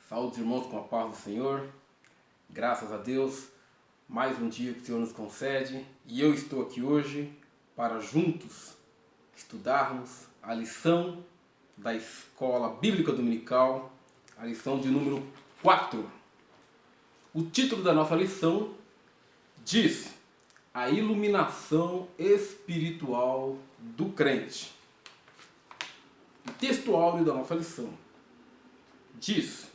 Saúde, irmãos, com a paz do Senhor. Graças a Deus, mais um dia que o Senhor nos concede. E eu estou aqui hoje para juntos estudarmos a lição da Escola Bíblica Dominical, a lição de número 4. O título da nossa lição diz: A iluminação espiritual do crente. O texto áureo da nossa lição diz: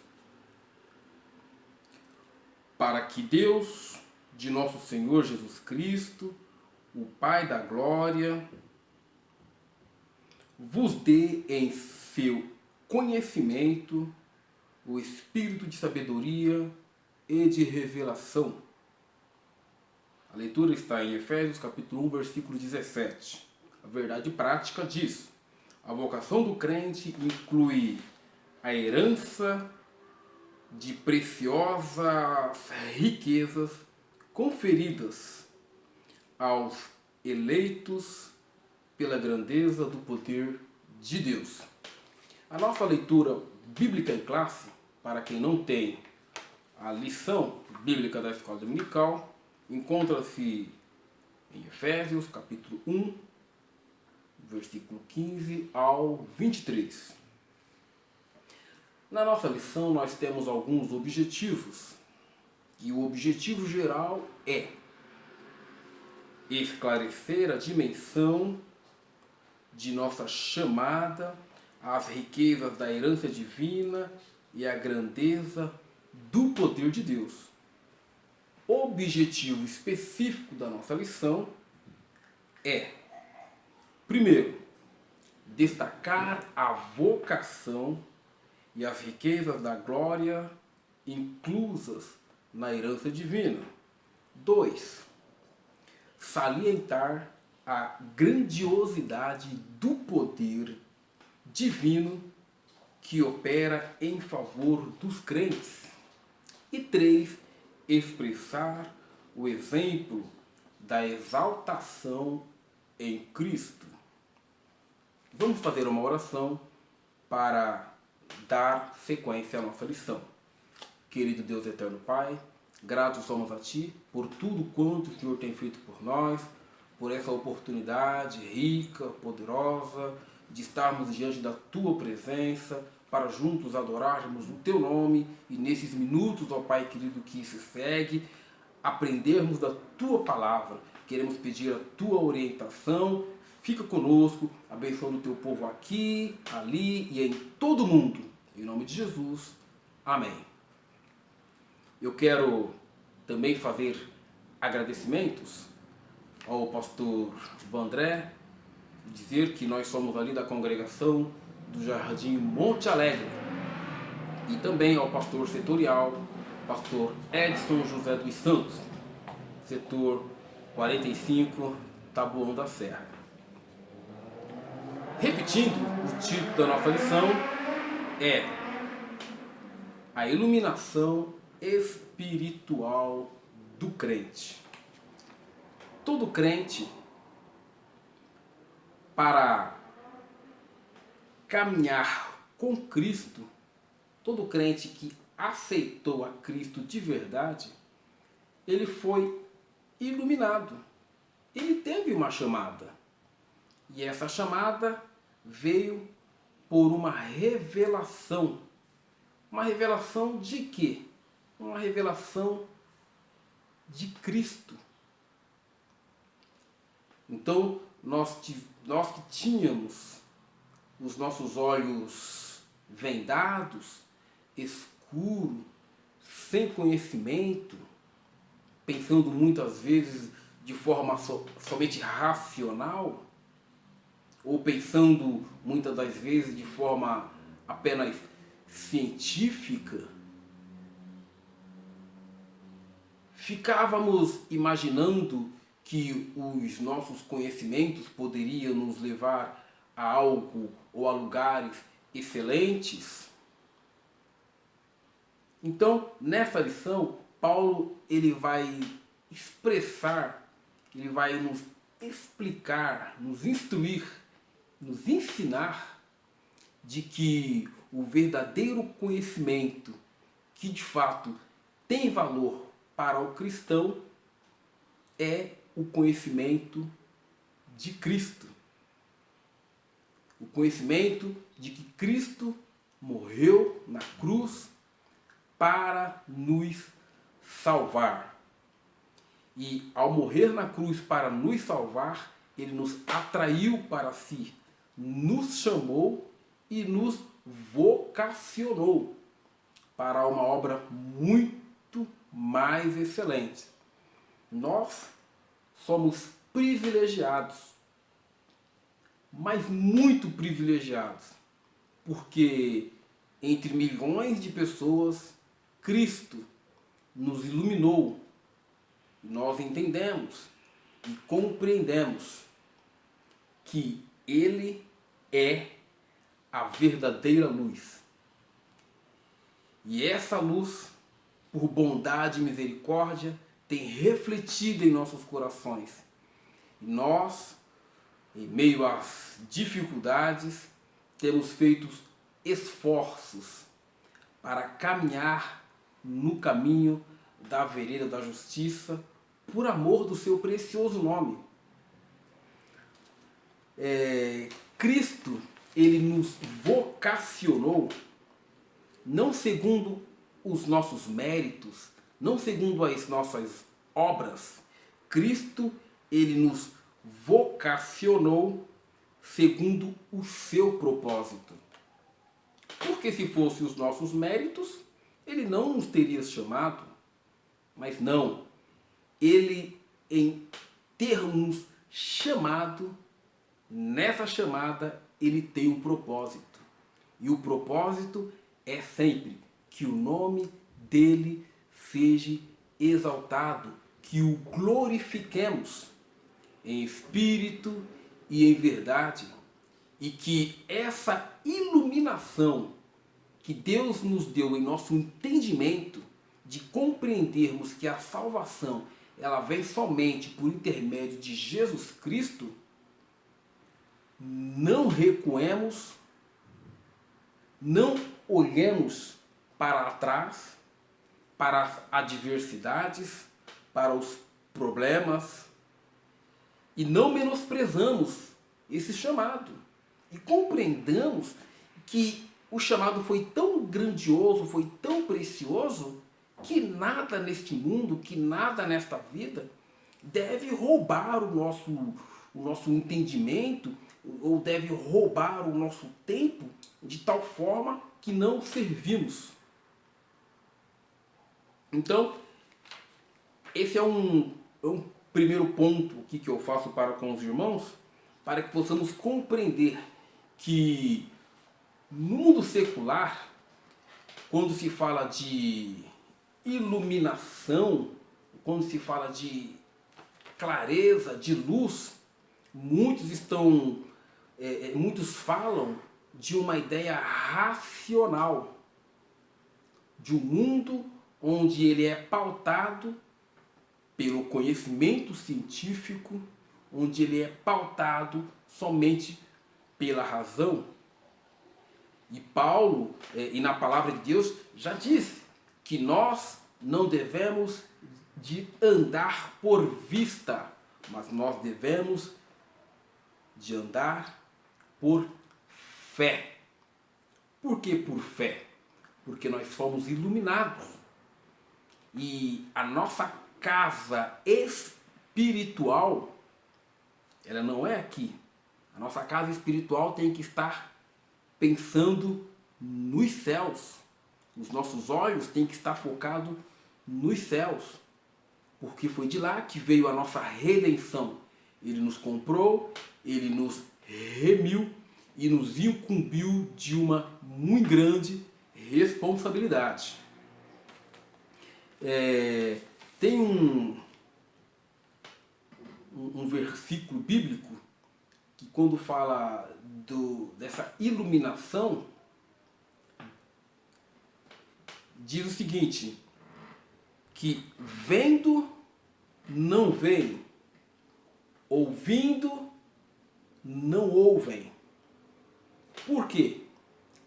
para que Deus de nosso Senhor Jesus Cristo, o Pai da glória, vos dê em seu conhecimento o espírito de sabedoria e de revelação. A leitura está em Efésios capítulo 1, versículo 17. A verdade prática diz: a vocação do crente inclui a herança de preciosas riquezas conferidas aos eleitos pela grandeza do poder de Deus. A nossa leitura bíblica em classe, para quem não tem a lição bíblica da Escola Dominical, encontra-se em Efésios capítulo 1, versículo 15 ao 23. Na nossa lição nós temos alguns objetivos. E o objetivo geral é esclarecer a dimensão de nossa chamada, as riquezas da herança divina e a grandeza do poder de Deus. O objetivo específico da nossa lição é, primeiro, destacar a vocação e as riquezas da glória inclusas na herança divina. 2. Salientar a grandiosidade do poder divino que opera em favor dos crentes. E 3. Expressar o exemplo da exaltação em Cristo. Vamos fazer uma oração para dar sequência à nossa lição. Querido Deus eterno Pai, gratos somos a Ti por tudo quanto o Senhor tem feito por nós, por essa oportunidade rica, poderosa, de estarmos diante da Tua presença, para juntos adorarmos o Teu nome e nesses minutos, ó Pai querido, que se segue, aprendermos da Tua palavra. Queremos pedir a Tua orientação. Fica conosco, abençoando o Teu povo aqui, ali e em todo o mundo. Em nome de Jesus. Amém. Eu quero também fazer agradecimentos ao pastor Vandré, dizer que nós somos ali da congregação do Jardim Monte Alegre, e também ao pastor setorial, pastor Edson José dos Santos, setor 45, Taboão da Serra. Repetindo, o título da nossa lição é A iluminação espiritual do crente. Todo crente, para caminhar com Cristo, todo crente que aceitou a Cristo de verdade, ele foi iluminado. Ele teve uma chamada. E essa chamada veio por uma revelação. Uma revelação de quê? Uma revelação de Cristo. Então, nós que tínhamos os nossos olhos vendados, escuros, sem conhecimento, pensando muitas vezes de forma somente racional, ou pensando muitas das vezes de forma apenas científica, ficávamos imaginando que os nossos conhecimentos poderiam nos levar a algo ou a lugares excelentes. Então, nessa lição, Paulo ele vai expressar, ele vai nos explicar, nos instruir, nos ensinar de que o verdadeiro conhecimento que de fato tem valor para o cristão é o conhecimento de Cristo. O conhecimento de que Cristo morreu na cruz para nos salvar. E ao morrer na cruz para nos salvar, ele nos atraiu para si, nos chamou e nos vocacionou para uma obra muito mais excelente. Nós somos privilegiados, mas muito privilegiados, porque entre milhões de pessoas, Cristo nos iluminou. Nós entendemos e compreendemos que Ele é a verdadeira luz. E essa luz, por bondade e misericórdia, tem refletido em nossos corações. E nós, em meio às dificuldades, temos feito esforços para caminhar no caminho da vereda da justiça, por amor do seu precioso nome. Cristo, ele nos vocacionou não segundo os nossos méritos, não segundo as nossas obras. Cristo, ele nos vocacionou segundo o seu propósito. Porque se fossem os nossos méritos, ele não nos teria chamado. Mas não, ele, em ter nos chamado, nessa chamada, ele tem um propósito. E o propósito é sempre que o nome dele seja exaltado, que o glorifiquemos em espírito e em verdade, e que essa iluminação que Deus nos deu em nosso entendimento, de compreendermos que a salvação ela vem somente por intermédio de Jesus Cristo, não recuemos, não olhemos para trás, para as adversidades, para os problemas, e não menosprezamos esse chamado. E compreendamos que o chamado foi tão grandioso, foi tão precioso, que nada neste mundo, que nada nesta vida deve roubar o nosso entendimento, ou deve roubar o nosso tempo de tal forma que não servimos. Então, esse é um primeiro ponto aqui que eu faço para com os irmãos, para que possamos compreender que no mundo secular, quando se fala de iluminação, quando se fala de clareza, de luz, muitos falam de uma ideia racional, de um mundo onde ele é pautado pelo conhecimento científico, onde ele é pautado somente pela razão. E Paulo, e na palavra de Deus, já disse que nós não devemos de andar por vista, mas nós devemos de andar por fé. Por que por fé? Porque nós fomos iluminados. E a nossa casa espiritual, ela não é aqui. A nossa casa espiritual tem que estar pensando nos céus. Os nossos olhos têm que estar focados nos céus. Porque foi de lá que veio a nossa redenção. Ele nos comprou, ele nos remiu e nos incumbiu de uma muito grande responsabilidade. Tem um versículo bíblico que, quando fala dessa iluminação, diz o seguinte, que vendo não veem, ouvindo não ouvem. Por quê?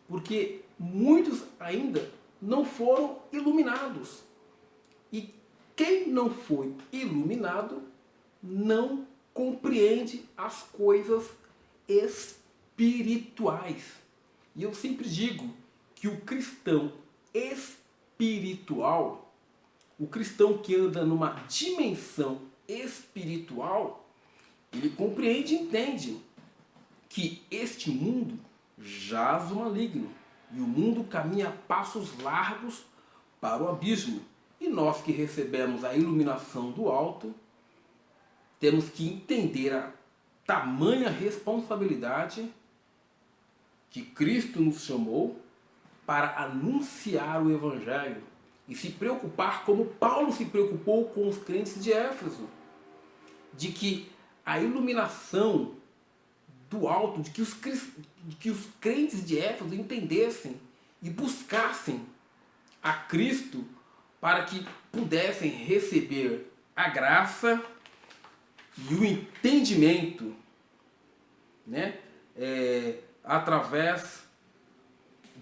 Porque muitos ainda não foram iluminados. E quem não foi iluminado não compreende as coisas espirituais. E eu sempre digo que o cristão espiritual, o cristão que anda numa dimensão espiritual, ele compreende e entende que este mundo jaz o maligno e o mundo caminha a passos largos para o abismo. E nós que recebemos a iluminação do alto, temos que entender a tamanha responsabilidade que Cristo nos chamou para anunciar o Evangelho e se preocupar como Paulo se preocupou com os crentes de Éfeso, de que a iluminação do alto, de que os crentes de Éfeso entendessem e buscassem a Cristo para que pudessem receber a graça e o entendimento, né? Através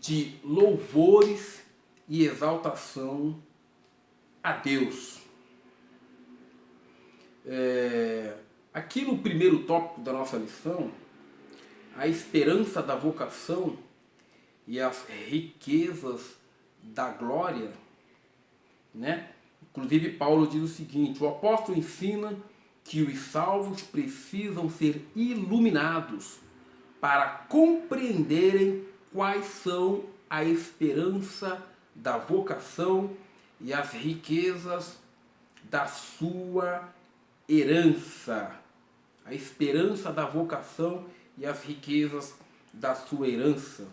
de louvores e exaltação a Deus. Aqui no primeiro tópico da nossa lição, a esperança da vocação e as riquezas da glória, né? Inclusive Paulo diz o seguinte: o apóstolo ensina que os salvos precisam ser iluminados para compreenderem quais são a esperança da vocação e as riquezas da sua herança. A esperança da vocação e as riquezas da sua herança.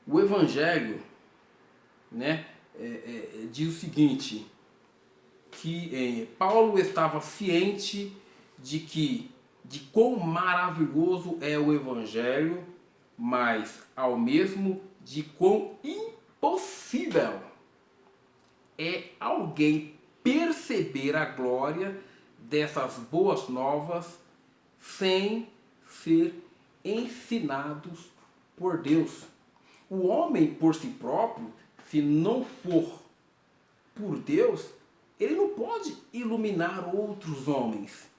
O Evangelho, né, diz o seguinte, que Paulo estava ciente de quão maravilhoso é o Evangelho, mas ao mesmo de quão impossível é alguém perceber a glória dessas boas novas sem ser ensinados por Deus. O homem por si próprio, se não for por Deus, ele não pode iluminar outros homens.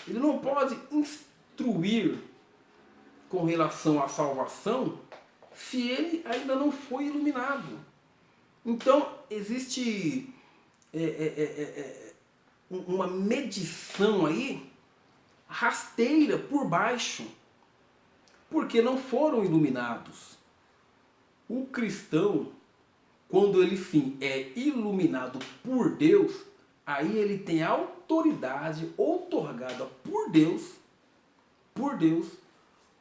Ele não pode instruir com relação à salvação se ele ainda não foi iluminado. Então, existe uma medição aí rasteira por baixo, porque não foram iluminados. O cristão, quando ele sim é iluminado por Deus, aí ele tem a autoridade outorgada por Deus,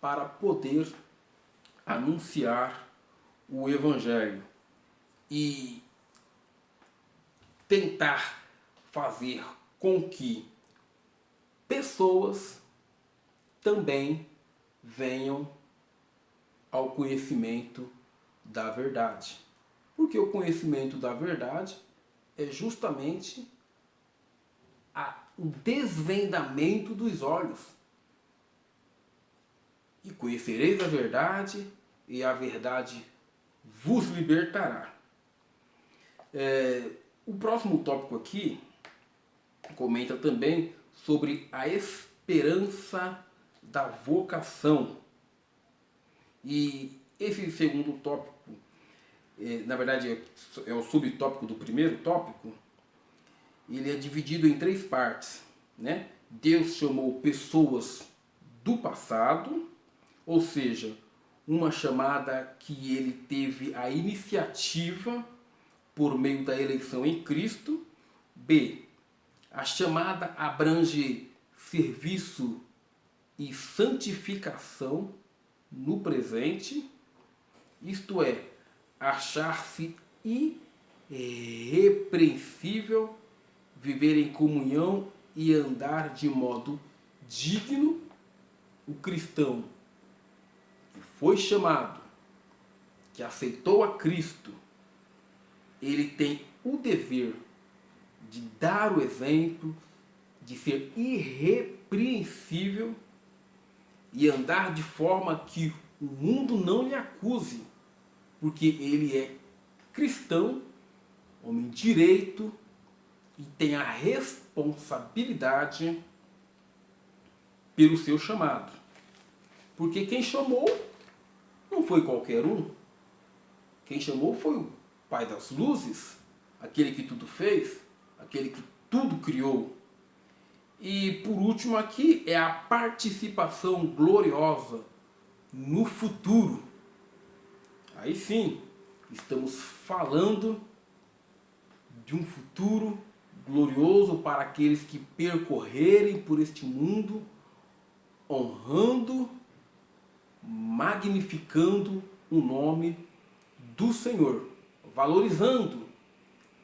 para poder anunciar o Evangelho e tentar fazer com que pessoas também venham ao conhecimento da verdade. Porque o conhecimento da verdade é justamente o desvendamento dos olhos. E conhecereis a verdade, e a verdade vos libertará. O próximo tópico aqui comenta também sobre a esperança da vocação. E esse segundo tópico, na verdade é o subtópico do primeiro tópico, ele é dividido em 3 partes, né? Deus chamou pessoas do passado, ou seja, uma chamada que ele teve a iniciativa por meio da eleição em Cristo. B, a chamada abrange serviço e santificação no presente, isto é, achar-se irrepreensível, viver em comunhão e andar de modo digno. O cristão que foi chamado, que aceitou a Cristo, ele tem o dever de dar o exemplo, de ser irrepreensível e andar de forma que o mundo não lhe acuse, porque ele é cristão, homem de direito e tem a responsabilidade pelo seu chamado. Porque quem chamou não foi qualquer um. Quem chamou foi o Pai das Luzes, aquele que tudo fez, aquele que tudo criou. E por último aqui é a participação gloriosa no futuro. Aí sim, estamos falando de um futuro glorioso para aqueles que percorrerem por este mundo, honrando, magnificando o nome do Senhor, valorizando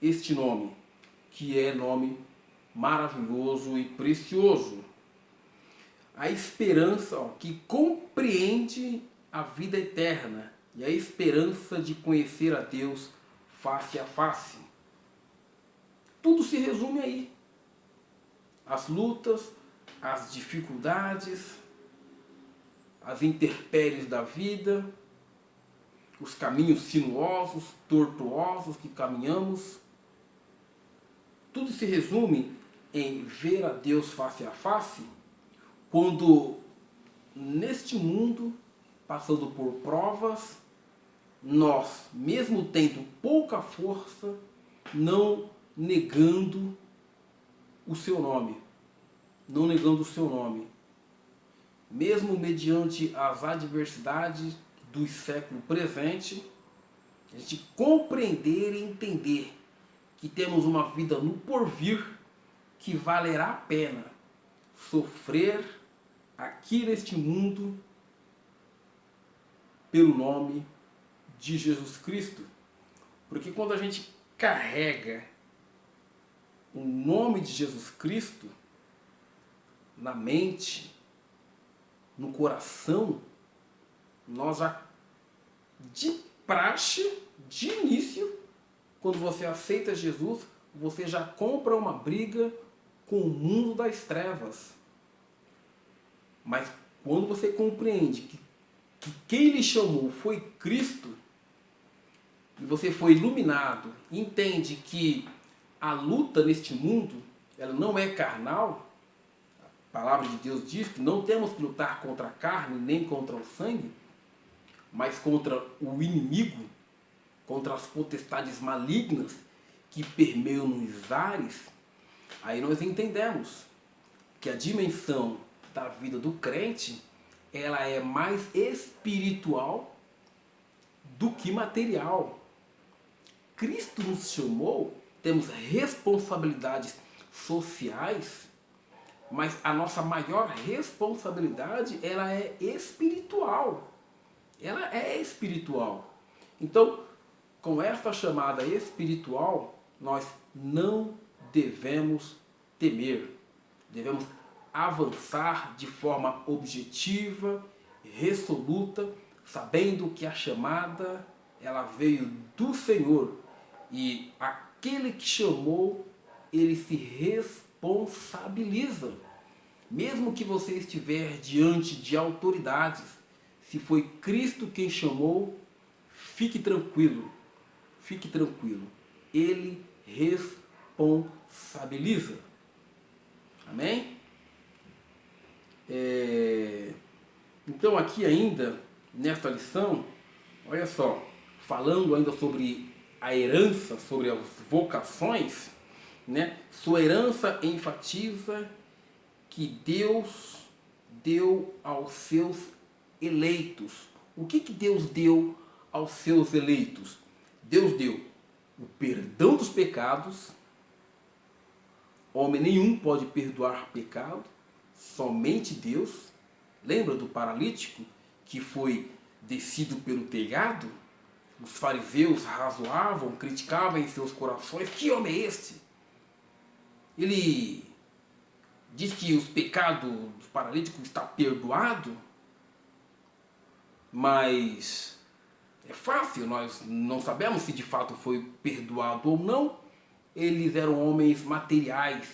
este nome, que é nome maravilhoso e precioso. A esperança que compreende a vida eterna e a esperança de conhecer a Deus face a face. Tudo se resume aí. As lutas, as dificuldades, as intempéries da vida, os caminhos sinuosos, tortuosos que caminhamos. Tudo se resume em ver a Deus face a face, quando neste mundo, passando por provas, nós, mesmo tendo pouca força, não negando o seu nome. Não negando o seu nome. Mesmo mediante as adversidades do século presente, a gente compreender e entender que temos uma vida no porvir que valerá a pena sofrer aqui neste mundo pelo nome de Jesus Cristo. Porque quando a gente carrega o nome de Jesus Cristo na mente, no coração, nós já de praxe, de início, quando você aceita Jesus, você já compra uma briga com o mundo das trevas. Mas quando você compreende que quem lhe chamou foi Cristo, e você foi iluminado, entende que a luta neste mundo, ela não é carnal. A palavra de Deus diz que não temos que lutar contra a carne, nem contra o sangue, mas contra o inimigo, contra as potestades malignas que permeiam nos ares. Aí nós entendemos que a dimensão da vida do crente, ela é mais espiritual do que material. Cristo nos chamou, temos responsabilidades sociais, mas a nossa maior responsabilidade, ela é espiritual. Ela é espiritual. Então, com esta chamada espiritual, nós não devemos temer. Devemos avançar de forma objetiva, resoluta, sabendo que a chamada, ela veio do Senhor. E aquele que chamou, ele se responsabiliza. Mesmo que você estiver diante de autoridades, se foi Cristo quem chamou, fique tranquilo. Fique tranquilo. Ele responsabiliza. Amém? Então aqui ainda, nesta lição, olha só, falando ainda sobre a herança, sobre as vocações, né? Sua herança enfatiza que Deus deu aos seus eleitos. O que Deus deu aos seus eleitos? Deus deu o perdão dos pecados. Homem nenhum pode perdoar pecado, somente Deus. Lembra do paralítico que foi descido pelo telhado? Os fariseus razoavam, criticavam em seus corações: que homem é esse? Ele diz que os pecados dos paralíticos estão perdoados, mas é fácil, nós não sabemos se de fato foi perdoado ou não. Eles eram homens materiais,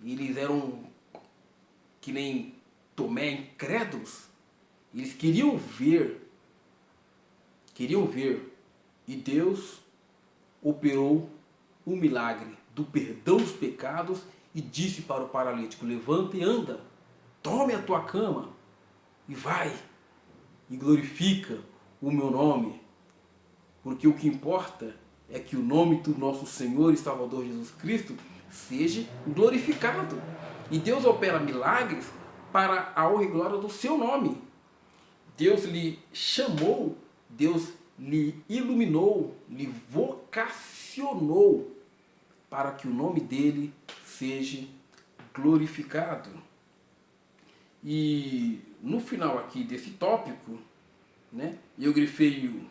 eles eram que nem Tomé, incrédulos. Eles queriam ver queriam ver. E Deus operou o milagre do perdão dos pecados e disse para o paralítico: levanta e anda, tome a tua cama e vai e glorifica o meu nome. Porque o que importa é que o nome do nosso Senhor e Salvador Jesus Cristo seja glorificado. E Deus opera milagres para a honra e glória do seu nome. Deus lhe chamou, Deus lhe iluminou, lhe vocacionou para que o nome dele seja glorificado. E no final aqui desse tópico, né, eu grifei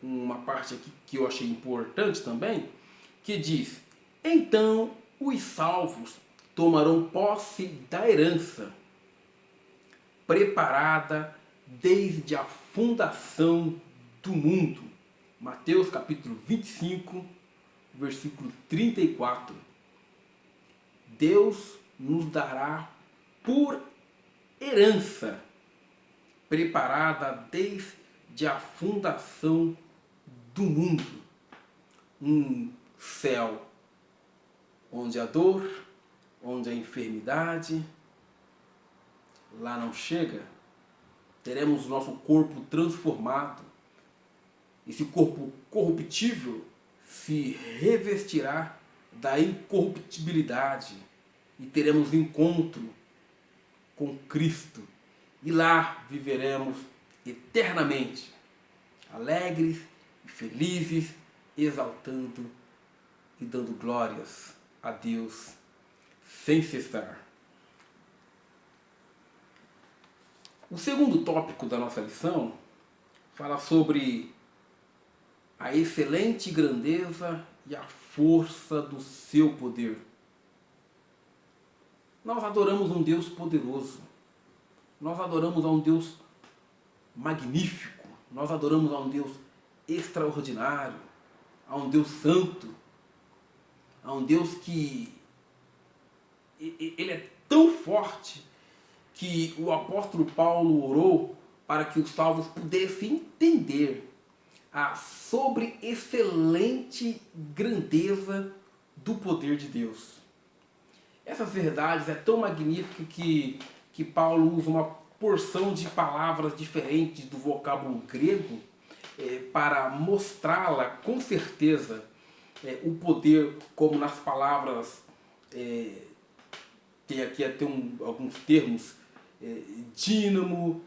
uma parte aqui que eu achei importante também, que diz: então os salvos tomarão posse da herança preparada desde a fundação do mundo. Mateus capítulo 25, versículo 34. Deus nos dará por herança preparada desde a fundação do mundo um céu onde a dor, onde a enfermidade lá não chega. Teremos o nosso corpo transformado. Esse corpo corruptível se revestirá da incorruptibilidade e teremos encontro com Cristo. E lá viveremos eternamente, alegres e felizes, exaltando e dando glórias a Deus sem cessar. O segundo tópico da nossa lição fala sobre a excelente grandeza e a força do seu poder. Nós adoramos um Deus poderoso. Nós adoramos a um Deus magnífico. Nós adoramos a um Deus extraordinário, a um Deus santo, a um Deus que ele é tão forte que o apóstolo Paulo orou para que os salvos pudessem entender a sobreexcelente grandeza do poder de Deus. Essas verdades é tão magnífica que Paulo usa uma porção de palavras diferentes do vocábulo grego para mostrá-la com certeza o poder, como nas palavras, tem aqui até alguns termos, dínamo,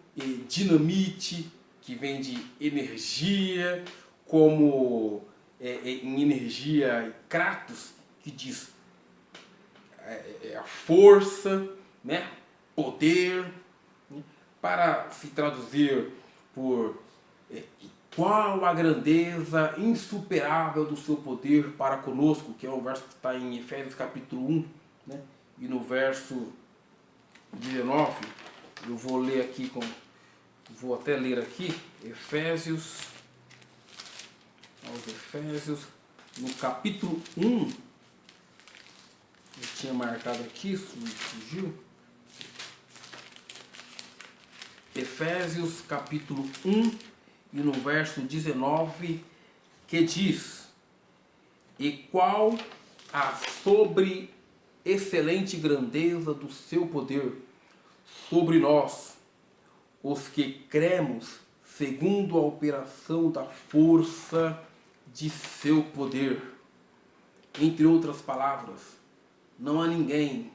dinamite, que vem de energia, como em energia kratos, que diz a força, né, poder, né, para se traduzir por qual a grandeza insuperável do seu poder para conosco, que é um verso que está em Efésios capítulo 1, né, e no verso 19, eu vou ler aqui, vou até ler aqui, Efésios, no capítulo 1, eu tinha marcado aqui, fugiu, Efésios capítulo 1 e no verso 19, que diz: e qual a excelente grandeza do seu poder sobre nós, os que cremos, segundo a operação da força de seu poder. Entre outras palavras, não há ninguém,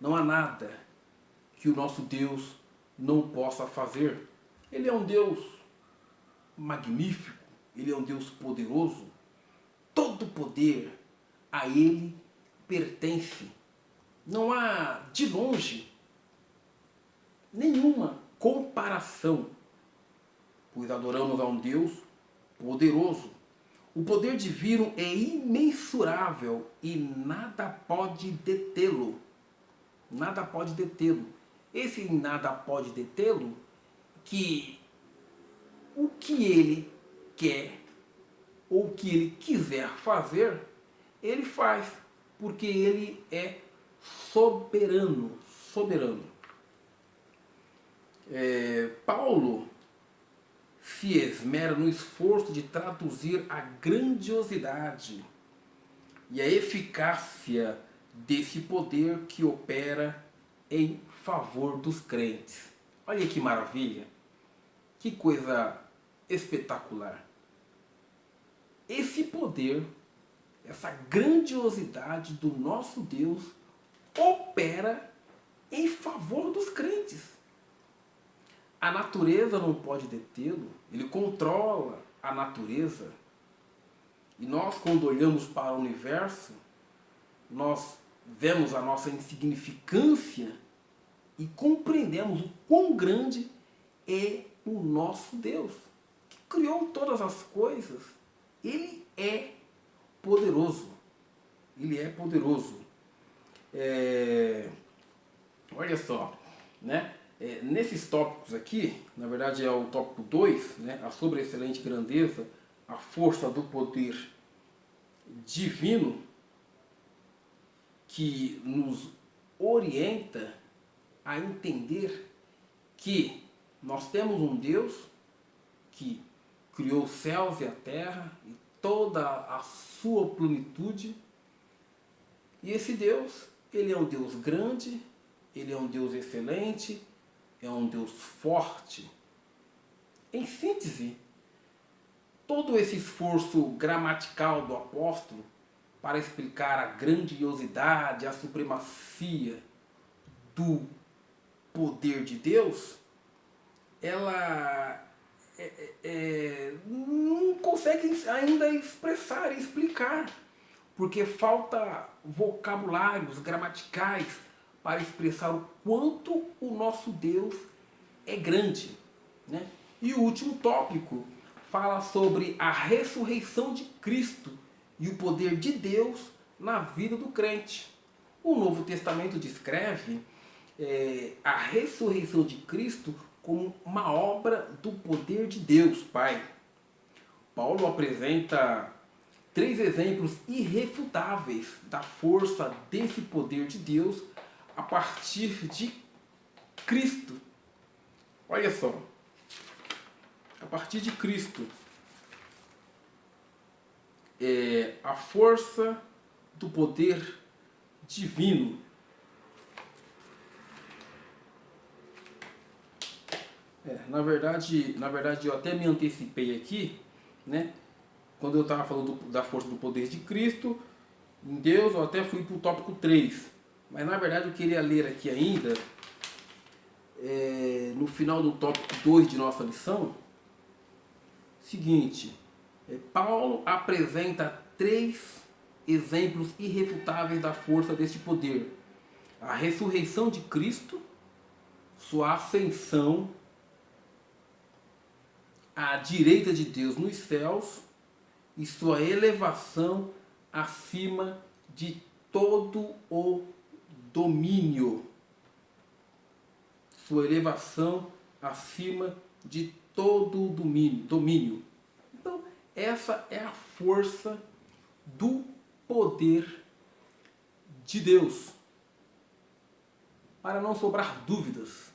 não há nada que o nosso Deus não possa fazer. Ele é um Deus magnífico, ele é um Deus poderoso. Todo poder a ele pertence. Não há de longe nenhuma comparação, pois adoramos a um Deus poderoso. O poder divino é imensurável e nada pode detê-lo. Nada pode detê-lo. Esse nada pode detê-lo, que o que ele quer ou o que ele quiser fazer, ele faz, porque ele é soberano. Paulo se esmera no esforço de traduzir a grandiosidade e a eficácia desse poder que opera em favor dos crentes. Olha que maravilha, que coisa espetacular. Esse poder, essa grandiosidade do nosso Deus opera em favor dos crentes. A natureza não pode detê-lo, ele controla a natureza. E nós, quando olhamos para o universo, nós vemos a nossa insignificância e compreendemos o quão grande é o nosso Deus, que criou todas as coisas. Ele é poderoso. Ele é poderoso. Olha só, né? Nesses tópicos aqui, na verdade é o tópico 2, né? A sobreexcelente grandeza, a força do poder divino, que nos orienta a entender que nós temos um Deus que criou os céus e a terra e toda a sua plenitude. E esse Deus, ele é um Deus grande, ele é um Deus excelente, é um Deus forte. Em síntese, todo esse esforço gramatical do apóstolo para explicar a grandiosidade, a supremacia do poder de Deus, ela não consegue ainda expressar e explicar, porque falta vocabulários gramaticais para expressar o quanto o nosso Deus é grande, né? E o último tópico fala sobre a ressurreição de Cristo e o poder de Deus na vida do crente. O Novo Testamento descreve a ressurreição de Cristo como uma obra do poder de Deus, Pai. Paulo apresenta 3 exemplos irrefutáveis da força desse poder de Deus a partir de Cristo. Olha só, a partir de Cristo, a força do poder divino. Na verdade eu até me antecipei aqui, né? Quando eu estava falando da força do poder de Cristo, em Deus, eu até fui para o tópico 3. Mas na verdade eu queria ler aqui ainda, no final do tópico 2 de nossa lição, seguinte: Paulo apresenta 3 exemplos irrefutáveis da força deste poder: a ressurreição de Cristo, sua ascensão à direita de Deus nos céus e sua elevação acima de todo o domínio. Sua elevação acima de todo o domínio. Então, essa é a força do poder de Deus. Para não sobrar dúvidas,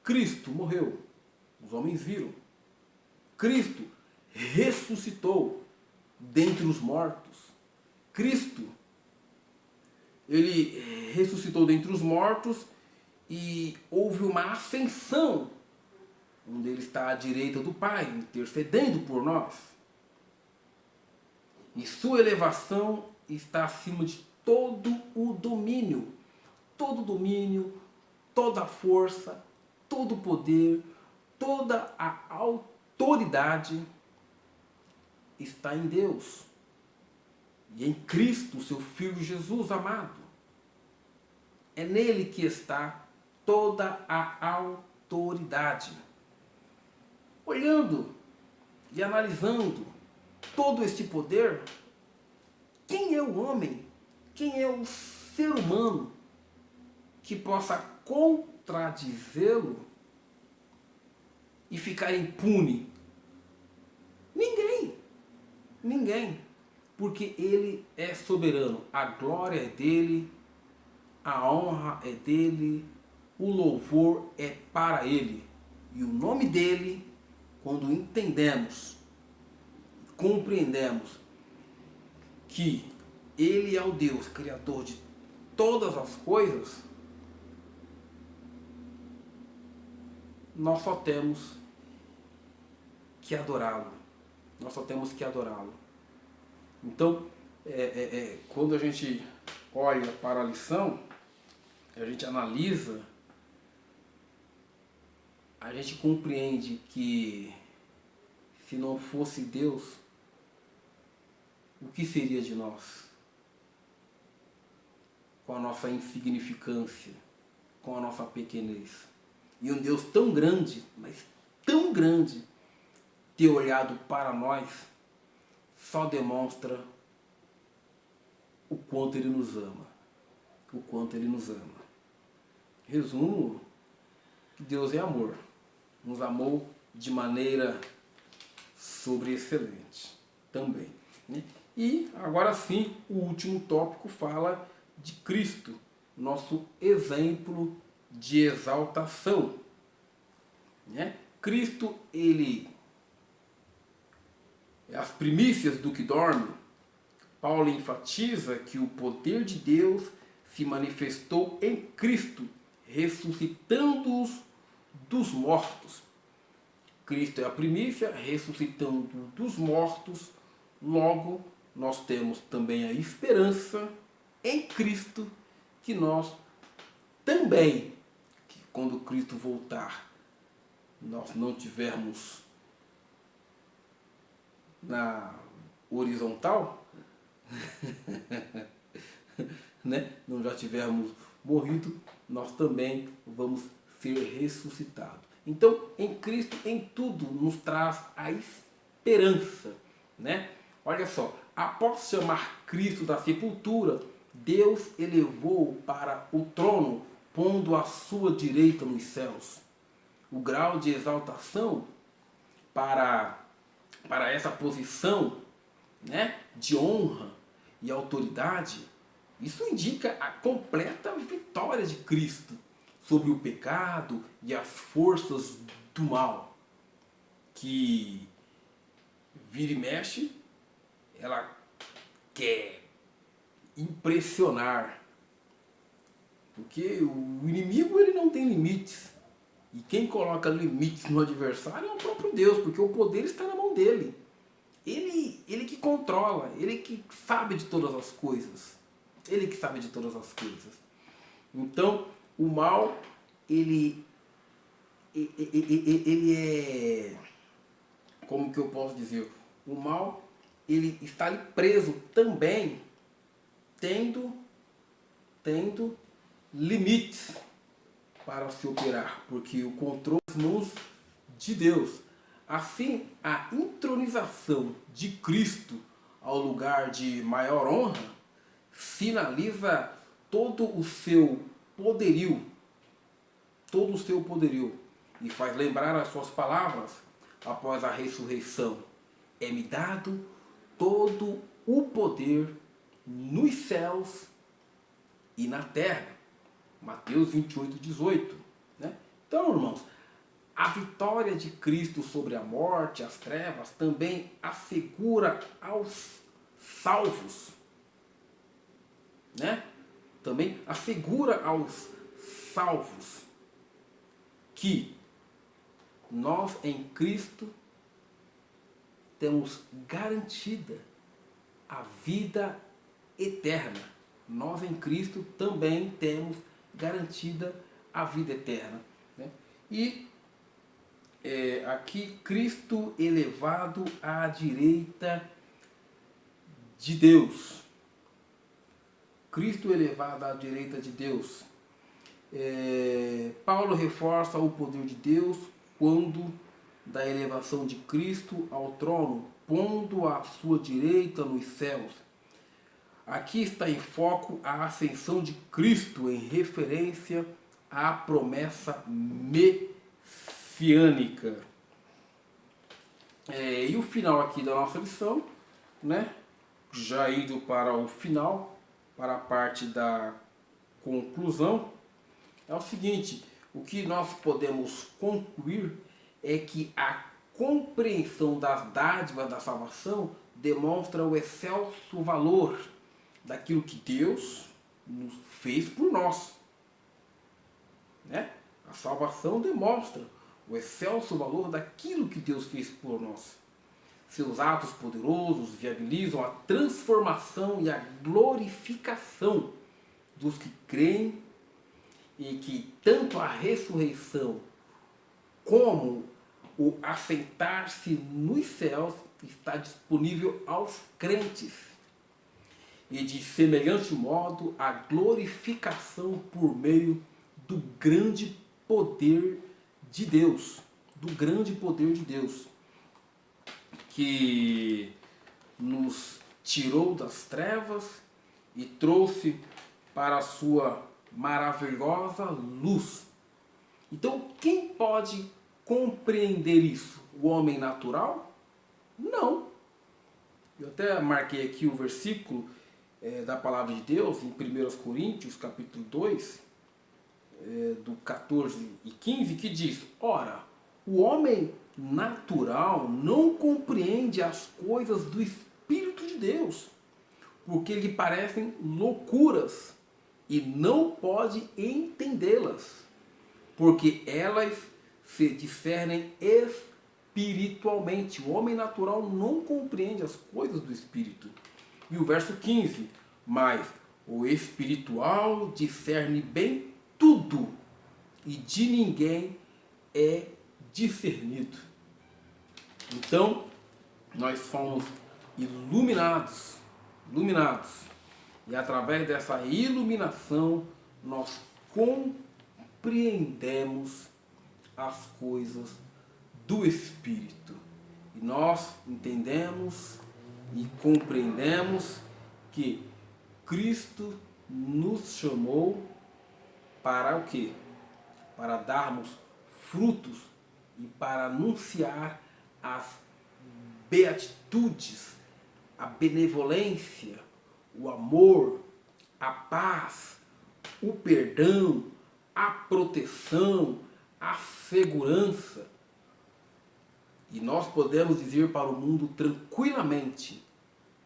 Cristo morreu, os homens viram. Cristo ressuscitou dentre os mortos. Cristo, ele ressuscitou dentre os mortos e houve uma ascensão, onde ele está à direita do Pai, intercedendo por nós. E sua elevação está acima de todo o domínio, toda a força, todo o poder, toda a autoridade está em Deus e em Cristo, seu Filho Jesus amado. É nele que está toda a autoridade. Olhando e analisando todo este poder, quem é o homem, quem é o ser humano que possa contradizê-lo e ficar impune? Ninguém, porque ele é soberano. A glória é dele, a honra é dele, o louvor é para ele. E o nome dele quando entendemos, compreendemos que Ele é o Deus Criador de todas as coisas, nós só temos que adorá-lo. Nós só temos que adorá-lo. Então, quando a gente olha para a lição, a gente analisa, a gente compreende que se não fosse Deus, o que seria de nós? Com a nossa insignificância, com a nossa pequenez. E um Deus tão grande, mas tão grande, ter olhado para nós, só demonstra o quanto Ele nos ama. O quanto Ele nos ama. Resumo, que Deus é amor. Nos amou de maneira sobreexcelente também, né? E agora sim, o último tópico fala de Cristo, nosso exemplo de exaltação, né? Cristo, Ele é as primícias do que dorme. Paulo enfatiza que o poder de Deus se manifestou em Cristo, ressuscitando-os dos mortos. Cristo é a primícia, ressuscitando dos mortos. Logo, nós temos também a esperança em Cristo, que nós também, que quando Cristo voltar, nós não tivermos na horizontal, né? Não já tivermos morrido, nós também vamos ser ressuscitados. Então, em Cristo, em tudo, nos traz a esperança, né? Olha só, após chamar Cristo da sepultura, Deus elevou-o para o trono, pondo à sua direita nos céus. O grau de exaltação para essa posição, né, de honra e autoridade, isso indica a completa vitória de Cristo sobre o pecado e as forças do mal, que vira e mexe, ela quer impressionar, porque o inimigo, ele não tem limites, e quem coloca limites no adversário é o próprio Deus, porque o poder está na mão dele. Ele que controla, ele que sabe de todas as coisas. Ele que sabe de todas as coisas. Então, o mal, ele é... Como que eu posso dizer? O mal, ele está ali preso também, tendo limites para se operar, porque o controle nas mãos de Deus. Assim, a intronização de Cristo ao lugar de maior honra sinaliza todo o seu poderio, e faz lembrar as suas palavras após a ressurreição: é-me dado todo o poder nos céus e na terra. Mateus 28, 18. Né? Então, irmãos, a vitória de Cristo sobre a morte, as trevas, também assegura aos salvos, né? Também assegura aos salvos que nós em Cristo temos garantida a vida eterna. Nós em Cristo também temos garantida a vida eterna, né? E aqui, Cristo elevado à direita de Deus. Cristo elevado à direita de Deus. Paulo reforça o poder de Deus quando da elevação de Cristo ao trono, pondo à sua direita nos céus. Aqui está em foco a ascensão de Cristo em referência à promessa messiânica. E o final aqui da nossa lição, né? Já indo para o final, para a parte da conclusão, é o seguinte: o que nós podemos concluir é que a compreensão das dádivas da salvação demonstra o excelso valor daquilo que Deus nos fez por nós. Né? A salvação demonstra o excelso valor daquilo que Deus fez por nós. Seus atos poderosos viabilizam a transformação e a glorificação dos que creem, e que tanto a ressurreição como o assentar-se nos céus está disponível aos crentes. E de semelhante modo, a glorificação por meio do grande poder de Deus. Do grande poder de Deus, que nos tirou das trevas e trouxe para a sua maravilhosa luz. Então, quem pode compreender isso? O homem natural? Não. Eu até marquei aqui o versículo da palavra de Deus, em 1 Coríntios, capítulo 2, do 14 e 15, que diz: ora, o homem natural não compreende as coisas do Espírito de Deus, porque lhe parecem loucuras, e não pode entendê-las, porque elas se discernem espiritualmente. O homem natural não compreende as coisas do Espírito. E o verso 15: mas o espiritual discerne bem tudo, e de ninguém é discernido. Então, nós fomos iluminados, e através dessa iluminação nós compreendemos as coisas do Espírito. E nós entendemos e compreendemos que Cristo nos chamou para o quê? Para darmos frutos e para anunciar as beatitudes, a benevolência, o amor, a paz, o perdão, a proteção, a segurança. E nós podemos dizer para o mundo tranquilamente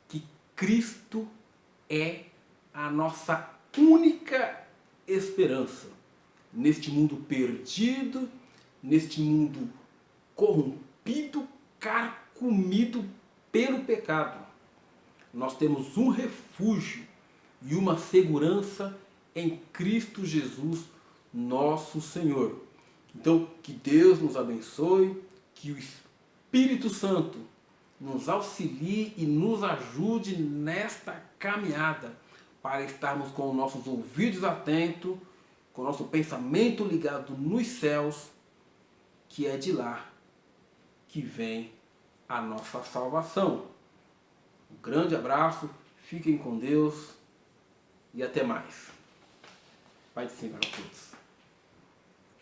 que Cristo é a nossa única esperança neste mundo perdido, neste mundo corrompido, carcomido pelo pecado. Nós temos um refúgio e uma segurança em Cristo Jesus, nosso Senhor. Então, que Deus nos abençoe, que o Espírito Santo nos auxilie e nos ajude nesta caminhada, para estarmos com os nossos ouvidos atentos, com o nosso pensamento ligado nos céus, que é de lá que vem a nossa salvação. Um grande abraço, fiquem com Deus e até mais. Pai do Senhor a todos.